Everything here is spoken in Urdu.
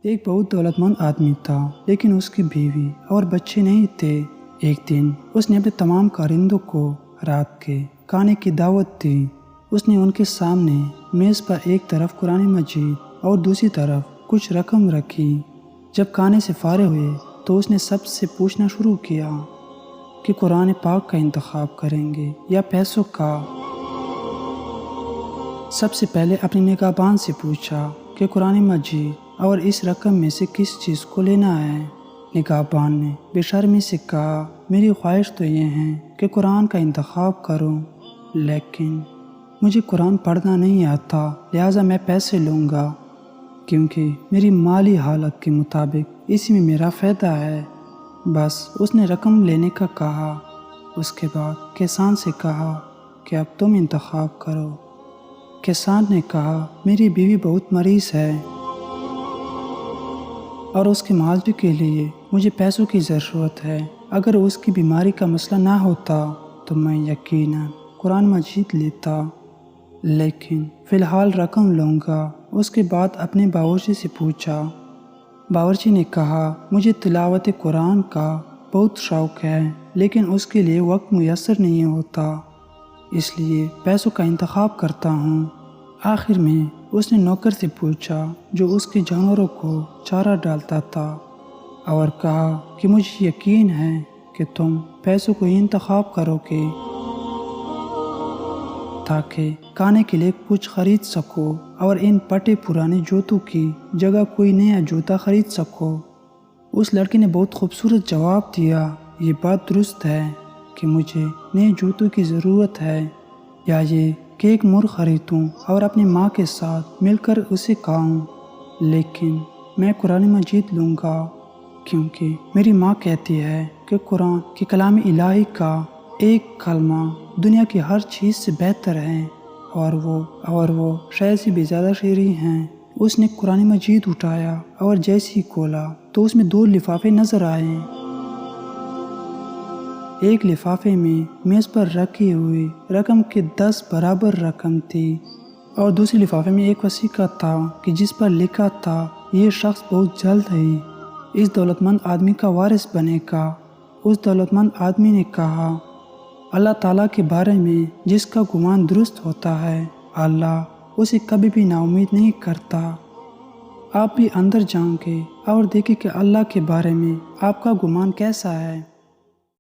ایک بہت دولت مند آدمی تھا، لیکن اس کی بیوی اور بچے نہیں تھے۔ ایک دن اس نے اپنے تمام کارندوں کو رات کے کھانے کی دعوت دی۔ اس نے ان کے سامنے میز پر ایک طرف قرآن مجید اور دوسری طرف کچھ رقم رکھی۔ جب کھانے سے فارغ ہوئے تو اس نے سب سے پوچھنا شروع کیا کہ قرآن پاک کا انتخاب کریں گے یا پیسوں کا۔ سب سے پہلے اپنے نگہبان سے پوچھا کہ قرآن مجید اور اس رقم میں سے کس چیز کو لینا ہے۔ نگہبان نے بے شرمی سے کہا، میری خواہش تو یہ ہے کہ قرآن کا انتخاب کروں، لیکن مجھے قرآن پڑھنا نہیں آتا، لہٰذا میں پیسے لوں گا، کیونکہ میری مالی حالت کے مطابق اسی میں میرا فائدہ ہے۔ بس اس نے رقم لینے کا کہا۔ اس کے بعد کسان سے کہا کہ اب تم انتخاب کرو۔ کسان نے کہا، میری بیوی بہت مریض ہے اور اس کے معالجے کے لیے مجھے پیسوں کی ضرورت ہے۔ اگر اس کی بیماری کا مسئلہ نہ ہوتا تو میں یقیناً قرآن مجید لیتا، لیکن فی الحال رقم لوں گا۔ اس کے بعد اپنے باورچی سے پوچھا۔ باورچی نے کہا، مجھے تلاوت قرآن کا بہت شوق ہے، لیکن اس کے لیے وقت میسر نہیں ہوتا، اس لیے پیسوں کا انتخاب کرتا ہوں۔ آخر میں اس نے نوکر سے پوچھا جو اس کے جانوروں کو چارہ ڈالتا تھا، اور کہا کہ مجھے یقین ہے کہ تم پیسوں کو ہی انتخاب کرو گے تاکہ کھانے کے لیے کچھ خرید سکو اور ان پٹے پرانے جوتوں کی جگہ کوئی نیا جوتا خرید سکو۔ اس لڑکے نے بہت خوبصورت جواب دیا، یہ بات درست ہے کہ مجھے نئے جوتوں کی ضرورت ہے، یا یہ کہ ایک مرغ خریدوں اور اپنی ماں کے ساتھ مل کر اسے کھاؤں، لیکن میں قرآن مجید لوں گا، کیونکہ میری ماں کہتی ہے کہ قرآن کے کلام الہی کا ایک کلمہ دنیا کی ہر چیز سے بہتر ہے، اور وہ شہد سے بھی زیادہ شیریں ہیں۔ اس نے قرآن مجید اٹھایا اور جیسے ہی کھولا تو اس میں 2 لفافے نظر آئے۔ ایک لفافے میں میز پر رکھی ہوئی رقم کے 10 برابر رقم تھی، اور دوسرے لفافے میں ایک وثیقہ تھا کہ جس پر لکھا تھا، یہ شخص بہت جلد ہی اس دولت مند آدمی کا وارث بنے گا۔ اس دولت مند آدمی نے کہا، اللہ تعالیٰ کے بارے میں جس کا گمان درست ہوتا ہے، اللہ اسے کبھی بھی نا امید نہیں کرتا۔ آپ بھی اندر جائیں گے اور دیکھیں کہ اللہ کے بارے میں آپ کا گمان کیسا ہے۔